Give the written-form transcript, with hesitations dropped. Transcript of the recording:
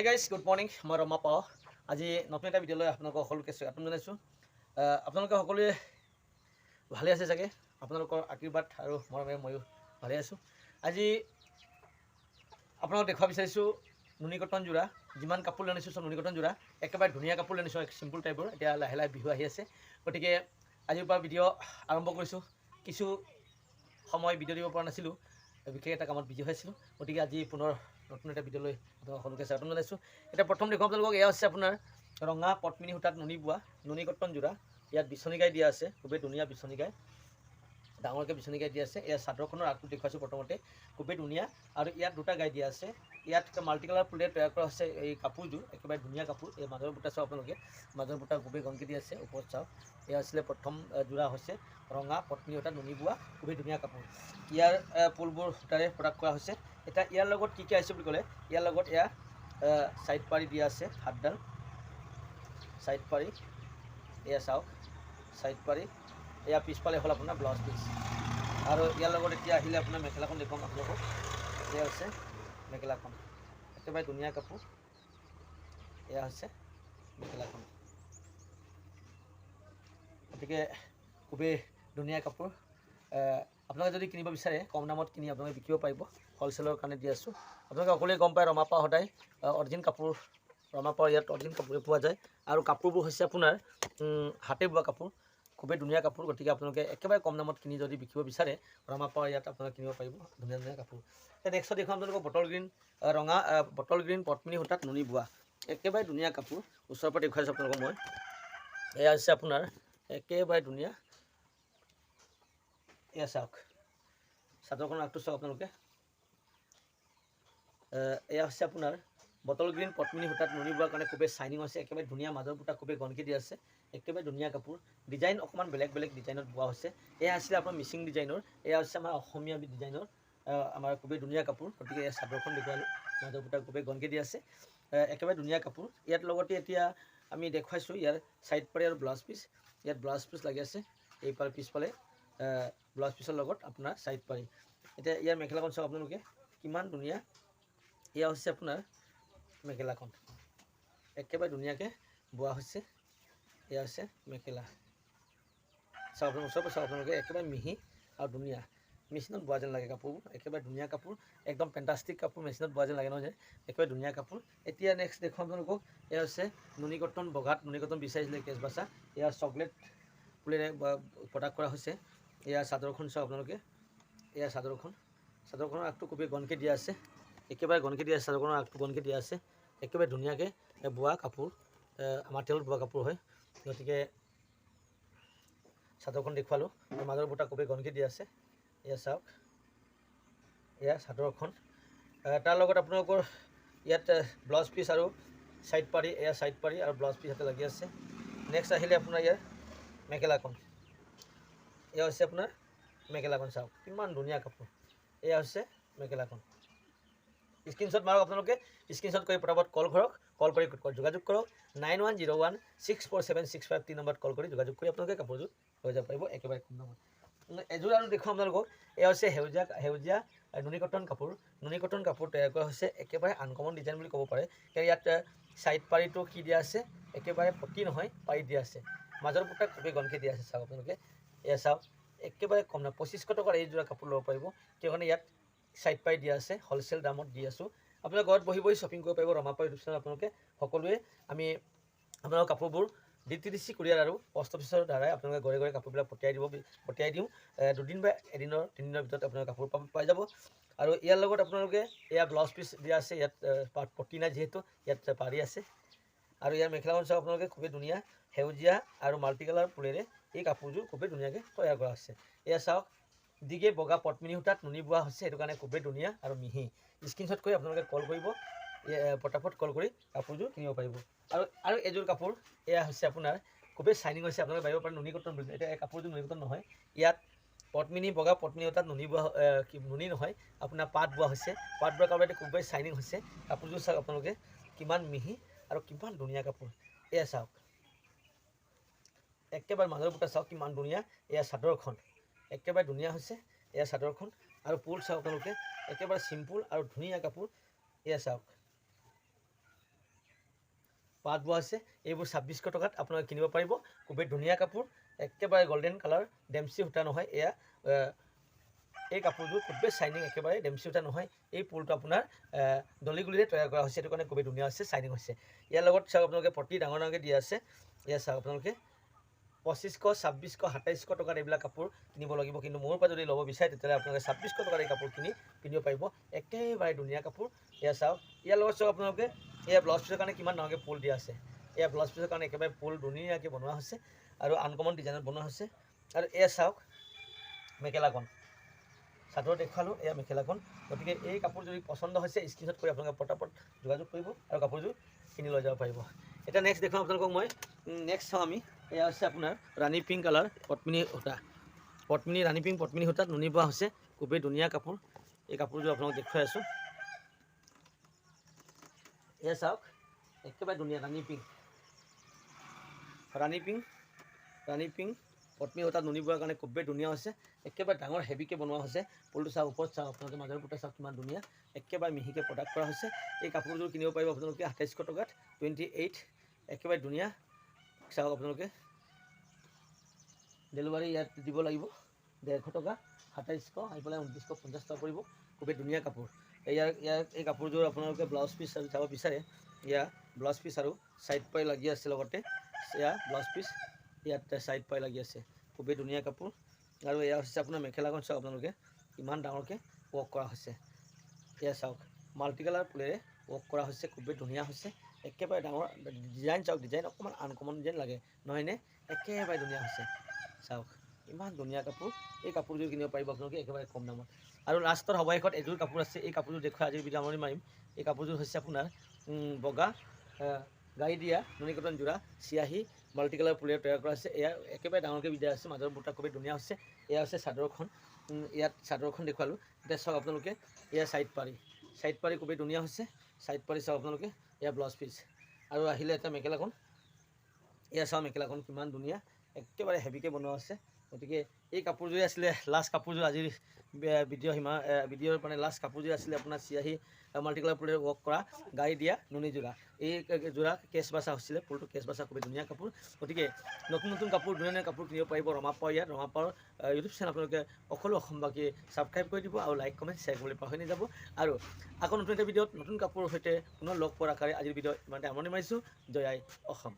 Hi guys, good morning. মই ৰমা পাও। আজি নতুন এটা ভিডিঅ'লৈ আপোনালোকক সকলোকে স্বাগতম জনাইছোঁ। আপোনালোকে সকলোৱে ভালে আছে চাগে। আপোনালোকৰ আশীৰ্বাদ আৰু মৰমেৰে ময়ো ভালে আছোঁ। আজি আপোনালোকক দেখুৱাব বিচাৰিছোঁ নুনি কটন যোৰা। যিমান কাপোৰ লৈ আনিছোঁ চব নুনি কটন যোৰা। একেবাৰে ধুনীয়া কাপোৰ লৈ আনিছোঁ, চিম্পুল টাইপৰ। এতিয়া লাহে লাহে বিহু আহি আছে, গতিকে আজিৰ পৰা ভিডিঅ' আৰম্ভ কৰিছোঁ। কিছু সময় ভিডিঅ' দিব পৰা নাছিলোঁ, বিশেষ এটা কামত বিজি হৈ আছিলোঁ। গতিকে আজি পুনৰ নতুন এটা ভিডিঅ'লৈ আপোনালোক সকলোকে স্বাগতম জনাইছোঁ। এতিয়া প্ৰথম দেখুৱাম আপোনালোকক, এয়া হৈছে আপোনাৰ ৰঙা পদ্মিনী সূতাত নুনি বোৱা নুনি কটন যোৰা। ইয়াত বিচনী গাই দিয়া আছে, খুবেই ধুনীয়া বিচনী গাই, ডাঙৰকৈ বিচনী গাই দিয়া আছে। এয়া চাদৰখনৰ আগটো দেখুৱাইছোঁ প্ৰথমতে, খুবেই ধুনীয়া। আৰু ইয়াত দুটা গাই দিয়া আছে। ইয়াত মাল্টি কালাৰ ফুলেৰে তৈয়াৰ কৰা হৈছে এই কাপোৰযোৰ, একেবাৰে ধুনীয়া কাপোৰ। এই মাজৰ বুটা চাওক আপোনালোকে, মাজৰ বুটা খুবেই গনকি দি আছে। ওপৰত চাওক, এয়া আছিলে প্ৰথম যোৰা হৈছে ৰঙা পদ্মিনী সূতাত নুনি বোৱা, খুবেই ধুনীয়া কাপোৰ। ইয়াৰ ফুলবোৰ সূতাৰে প্ৰডাক্ট কৰা হৈছে। এতিয়া ইয়াৰ লগত কি কি আহিছে বুলি ক'লে, ইয়াৰ লগত এয়া সাইড পাৰি দিয়া আছে, হাতডাল সাইড পাৰি, এয়া চাওক সাইড পাৰি। এয়া পিছফালে হ'ল আপোনাৰ ব্লাউজ পিচ। আৰু ইয়াৰ লগত এতিয়া আহিলে আপোনাৰ মেখেলাখন দেখুৱাম আপোনালোকক। এয়া হৈছে মেখেলাখন, একেবাৰে ধুনীয়া কাপোৰ। এয়া হৈছে মেখেলাখন, গতিকে খুবেই ধুনীয়া কাপোৰ। আপোনালোকে যদি কিনিব বিচাৰে কম দামত কিনি আপোনালোকে বিকিব পাৰিব। হ'লচেলৰ কাৰণে দি আছোঁ। আপোনালোকে সকলোৱে গম পায় ৰমা পাও সদায় অৰিজিন কাপোৰ, ৰমা পাও ইয়াত অৰিজিন কাপোৰে পোৱা যায়। আৰু কাপোৰবোৰ হৈছে আপোনাৰ হাতে বোৱা কাপোৰ, খুবেই ধুনীয়া কাপোৰ। গতিকে আপোনালোকে একেবাৰে কম দামত কিনি যদি বিকিব বিচাৰে ৰমা পাও ইয়াত আপোনালোকে কিনিব পাৰিব ধুনীয়া ধুনীয়া কাপোৰ। এতিয়া নেক্সট দেখুৱাম আপোনালোকক বটল গ্ৰীণ ৰঙা বটল গ্ৰীণ পদ্মিনী সূতাত নুনি বোৱা, একেবাৰে ধুনীয়া কাপোৰ। ওচৰৰ পৰা দেখুৱাইছোঁ আপোনালোকক মই। এয়া হৈছে আপোনাৰ একেবাৰে ধুনীয়া। এয়া চাওক চাদৰখনৰ আগটো চাওক আপোনালোকে। এয়া হৈছে আপোনাৰ বটল গ্ৰীণ পদ্মিনী সূতাত নুনি বোৱাৰ কাৰণে খুবেই চাইনিং হৈছে, একেবাৰে ধুনীয়া। মাজৰ বুটা খুবেই গনকি দি আছে, একেবাৰে ধুনীয়া কাপোৰ। ডিজাইন অকণমান বেলেগ বেলেগ ডিজাইনত বোৱা হৈছে। এয়া আছিলে আপোনাৰ মিচিং ডিজাইনৰ, এয়া হৈছে আমাৰ অসমীয়া ডিজাইনৰ। আমাৰ খুবেই ধুনীয়া কাপোৰ। গতিকে এই চাদৰখন দেখুৱালোঁ, মাজৰ বুটা খুবেই গনকি দি আছে, একেবাৰে ধুনীয়া কাপোৰ। ইয়াত লগতে এতিয়া আমি দেখুৱাইছোঁ ইয়াৰ ছাইড পাৰি আৰু ব্লাউজ পিচ। ইয়াত ব্লাউজ পিচ লাগি আছে, এইফালে পিছফালে ব্লাউজ পিচৰ লগত আপোনাৰ ছাইড পাৰি। এতিয়া ইয়াৰ মেখেলাখন চাওক আপোনালোকে, কিমান ধুনীয়া। এয়া হৈছে আপোনাৰ মেখেলাখন, একেবাৰে ধুনীয়াকৈ বোৱা হৈছে। এয়া হৈছে মেখেলা, চাওক আপোনালোকে ওচৰৰ পৰা চাওক আপোনালোকে, একেবাৰে মিহি আৰু ধুনীয়া। মেচিনত বোৱা যেন লাগে কাপোৰবোৰ, একেবাৰে ধুনীয়া কাপোৰ, একদম ফেণ্টাষ্টিক কাপোৰ। মেচিনত বোৱা যেন লাগে নহয় যে, একেবাৰে ধুনীয়া কাপোৰ। এতিয়া নেক্সট দেখুৱাম আপোনালোকক, এয়া হৈছে নুনি কটন, বগাত নুনি কটন বিচাৰিছিলে কেছবাচা। এয়া চকলেট ফুলেৰে প্ৰডাক্ট কৰা হৈছে। এয়া চাদৰখন চাওক আপোনালোকে, এয়া চাদৰখন, চাদৰখনৰ আগটো খুবেই গনকি দিয়া আছে, একেবাৰে গনকি দিয়া আছে। চাদৰখনৰ আগটো গনকি দিয়া আছে, একেবাৰে ধুনীয়াকৈ বোৱা কাপোৰ, আমাৰ তেলত বোৱা কাপোৰ হয়। গতিকে চাদৰখন দেখুৱালোঁ, মাজৰ বুটা খুবেই গনকি দিয়া আছে। এয়া চাওক, এয়া চাদৰখন। তাৰ লগত আপোনালোকৰ ইয়াত ব্লাউজ পিচ আৰু ছাইড পাৰি, এয়া ছাইড পাৰি আৰু ব্লাউজ পিচ ইয়াতে লাগি আছে। নেক্সট আহিলে আপোনাৰ ইয়াৰ মেখেলাখন। এয়া হৈছে আপোনাৰ মেখেলাখন, চাওক কিমান ধুনীয়া কাপোৰ। এয়া হৈছে মেখেলাখন। স্ক্ৰীনশ্বট মাৰক আপোনালোকে, স্ক্ৰীনশ্বট কৰি পটাপট কল কৰক, কল কৰি যোগাযোগ কৰক 9101647653 নম্বৰত কল কৰি যোগাযোগ কৰি আপোনালোকে কাপোৰযোৰ লৈ যাব পাৰিব একেবাৰে কম দামত। এযোৰ আৰু দেখুৱাম আপোনালোকক, এয়া হৈছে সেউজীয়া নুনি কটন কাপোৰ। নুনি কটন কাপোৰ তৈয়াৰ কৰা হৈছে, একেবাৰে আনকমন ডিজাইন বুলি ক'ব পাৰে। ইয়াত ছাইড পাৰিটো কি দিয়া আছে, একেবাৰে পতি নহয়, পাৰি দিয়া আছে। মাজৰ বুটা খুবেই গনকি দিয়া আছে, চাওক আপোনালোকে। এয়া চাওক, একেবাৰে কম দাম, 2500 টকাৰ এইযোৰা কাপোৰ ল'ব পাৰিব। কিয় কাৰণে ইয়াত ছাইড পাৰি দিয়া আছে, হ'লচেল দামত দি আছোঁ। আপোনালোকে ঘৰত বহি বহি শ্বপিং কৰিব পাৰিব ৰমা পাও ইউটিউব চেনেল। আপোনালোকে সকলোৱে আমি আপোনালোকৰ কাপোৰবোৰ DTDC কুৰিয়াৰ আৰু পষ্ট অফিচৰ দ্বাৰাই আপোনালোকে ঘৰে ঘৰে কাপোৰবিলাক পঠিয়াই দিওঁ। 2 দিন বা 3 দিনৰ ভিতৰত আপোনালোকে কাপোৰ পাই যাব। আৰু ইয়াৰ লগত আপোনালোকে এয়া ব্লাউজ পিচ দিয়া আছে, ইয়াত পটি নাই যিহেতু, ইয়াত পাৰি আছে। আৰু ইয়াৰ মেখেলাখন চাওক আপোনালোকে, খুবেই ধুনীয়া সেউজীয়া আৰু মাল্টি কালাৰ ফুলেৰে এই কাপোৰযোৰ খুবেই ধুনীয়াকৈ তৈয়াৰ কৰা হৈছে। এয়া চাওক, দিগে বগা পদ্মিনী সূতাত নুনি বোৱা হৈছে, সেইটো কাৰণে খুবেই ধুনীয়া আৰু মিহি। স্ক্ৰীনশ্বট কৰি আপোনালোকে কল কৰিব, পটাপট কল কৰি কাপোৰযোৰ কিনিব পাৰিব। আৰু এযোৰ কাপোৰ, এয়া হৈছে আপোনাৰ খুবেই চাইনিং হৈছে। আপোনালোকে ভাবিব পাৰে নুনি কটন বুলি, এতিয়া এই কাপোৰযোৰ নুনি কটন নহয়। ইয়াত পদ্মিনী বগা পদ্মিনী সূতাত নুনি বোৱা, নুনি নহয় আপোনাৰ পাত বোৱা হৈছে। পাত বোৱাৰ কাৰণে খুবেই চাইনিং হৈছে। কাপোৰযোৰ চাওক আপোনালোকে, কিমান মিহি আৰু কিমান ধুনীয়া কাপোৰ। এয়া চাওক, একেবাৰে মাজৰ বুটা চাওক কিমান ধুনীয়া। এয়া চাদৰখন, একেবাৰে ধুনীয়া হৈছে। এয়া চাদৰখন আৰু ফুল চাওক আপোনালোকে, একেবাৰে চিম্পুল আৰু ধুনীয়া কাপোৰ। এয়া চাওক, পাত বোৱা আছে এইবোৰ 2600 টকাত আপোনালোকে কিনিব পাৰিব খুবেই ধুনীয়া কাপোৰ একেবাৰে গল্ডেন কালাৰ ডেমচি সূতা নহয় এয়া এই কাপোৰযোৰ খুবেই চাইনিং একেবাৰে ডেমচি সূতা নহয় এই পুলটো আপোনাৰ দলিগুলিৰে তৈয়াৰ কৰা হৈছে এইটো কাৰণে খুবেই ধুনীয়া হৈছে চাইনিং হৈছে ইয়াৰ লগত চাওক আপোনালোকে পটি ডাঙৰ ডাঙৰকৈ দিয়া আছে এয়া চাওক আপোনালোকে 2500 2600 2700 টকাত এইবিলাক কাপোৰ কিনিব লাগিব কিন্তু মোৰ পৰা যদি ল'ব বিচাৰে তেতিয়াহ'লে আপোনালোকে 2600 টকাত এই কাপোৰ কিনি পিন্ধিব পাৰিব একেবাৰে ধুনীয়া কাপোৰ এয়া চাওক ইয়াৰ লগত চাওক আপোনালোকে এয়া ব্লাউজ পিচৰ কাৰণে কিমান ডাঙৰকৈ ফুল দিয়া আছে এয়া ব্লাউজ পিচৰ কাৰণে একেবাৰে ফুল ধুনীয়াকৈ বনোৱা হৈছে আৰু আনকমন ডিজাইনত বনোৱা হৈছে আৰু এয়া চাওক মেখেলাখন চাদৰ দেখুৱালোঁ এয়া মেখেলাখন গতিকে এই কাপোৰ যদি পচন্দ হৈছে স্ক্ৰীনশ্বট কৰি আপোনালোকে পটাপট যোগাযোগ কৰিব আৰু কাপোৰযোৰ কিনি লৈ যাব পাৰিব এতিয়া নেক্সট দেখুৱাম আপোনালোকক মই নেক্সট চাওঁ আমি এয়া হৈছে আপোনাৰ ৰাণী পিংক কালাৰ পদ্মিনী সূতা পদ্মিনী ৰাণী পিংক পদ্মিনী সূতাত নুনি বোৱা হৈছে খুবেই ধুনীয়া কাপোৰ এই কাপোৰযোৰ আপোনালোক দেখুৱাই আছোঁ এয়া চাওক একেবাৰে ধুনীয়া ৰাণী পিংক পদ্মিনী সূতাত নুনি বোৱাৰ কাৰণে খুবেই ধুনীয়া হৈছে একেবাৰে ডাঙৰ হেভিকৈ বনোৱা হৈছে ফুলটো চাওক ওপৰত চাওক আপোনালোকে মাজৰ ফুটা চাওক কিমান ধুনীয়া একেবাৰে মিহিকৈ প্ৰডাক্ট কৰা হৈছে এই কাপোৰযোৰ কিনিব পাৰিব আপোনালোকে 2800 টকাত 28 একেবাৰে ধুনীয়া চাওক আপোনালোকে ডেলিভাৰী ইয়াত দিব লাগিব 150 টকা 2700 আহি পেলাই 2950 টকা পৰিব খুবেই ধুনীয়া কাপোৰ ইয়াৰ এই কাপোৰযোৰ আপোনালোকে ব্লাউজ পিচ চাব বিচাৰে এয়া ব্লাউজ পিচ আৰু ছাইড পাই লাগি আছে লগতে এয়া ব্লাউজ পিচ ইয়াত ছাইড পাই লাগি আছে খুবেই ধুনীয়া কাপোৰ আৰু এয়া হৈছে আপোনাৰ মেখেলাখন চাওক আপোনালোকে কিমান ডাঙৰকৈ ৱৰ্ক কৰা হৈছে এয়া চাওক মাল্টি কালাৰ ফুলেৰে ৱৰ্ক কৰা হৈছে খুবেই ধুনীয়া হৈছে একেবাৰে ডাঙৰ ডিজাইন চাওক ডিজাইন অকণমান আনকমন যেন লাগে নহয়নে একেবাৰে ধুনীয়া হৈছে চাওক ইমান ধুনীয়া কাপোৰ এই কাপোৰযোৰ কিনিব পাৰিব আপোনালোকে একেবাৰে কম দামত আৰু লাষ্টৰ সবাইশেষত এযোৰ কাপোৰ আছে এই কাপোৰযোৰ দেখুৱাই আজিৰ ভিডিঅ' সামৰণি মাৰিম এই কাপোৰযোৰ হৈছে আপোনাৰ বগা গাড়ী দিয়া নুনি কটন যোৰা চিয়াহী মাল্টি কালাৰ ফুলেৰে তৈয়াৰ কৰা হৈছে এয়া একেবাৰে ডাঙৰকৈ বিদায় আছে মাজৰ বুটা খুবেই ধুনীয়া হৈছে এয়া হৈছে চাদৰখন ইয়াত চাদৰখন দেখুৱালোঁ এতিয়া চাওক আপোনালোকে এয়া ছাইড পাৰি খুবেই ধুনীয়া হৈছে ছাইড পাৰি চাওক আপোনালোকে এয়া ব্লাউজ পিচ আৰু আহিলে এটা মেখেলাখন এয়া চাওক মেখেলাখন কিমান ধুনীয়া একেবাৰে হেভিকৈ বনোৱা আছে গতিকে এই কাপোৰযোৰে আছিলে লাষ্ট কাপোৰযোৰ আজিৰ ভিডিঅ'ৰ মানে লাষ্ট কাপোৰযোৰ আছিলে আপোনাৰ চিয়াহী মাল্টি কালাৰ ফুলেৰে ৱৰ্ক কৰা গাড়ী দিয়া নুনি যোৰা এই যোৰা কেচ বাছা হৈছিলে ফুলটো কেচ বাছা খুবেই ধুনীয়া কাপোৰ গতিকে নতুন কাপোৰ ধুনীয়া কাপোৰ কিনিব পাৰিব ৰমাপাৰ ইয়াত ৰমাপাৰ ইউটিউব চেনেল আপোনালোকে সকলো অসমবাসীয়ে ছাবস্ক্ৰাইব কৰি দিব আৰু লাইক কমেণ্ট শ্বেয়াৰ কৰিবলৈ পাহৰি নাযাব আৰু আকৌ নতুন এটা ভিডিঅ'ত নতুন কাপোৰৰ সৈতে পুনৰ লগ পোৱাৰ আশাৰে আজিৰ ভিডিঅ' ইমানতে সামৰণি মাৰিছোঁ জয় আই অসম।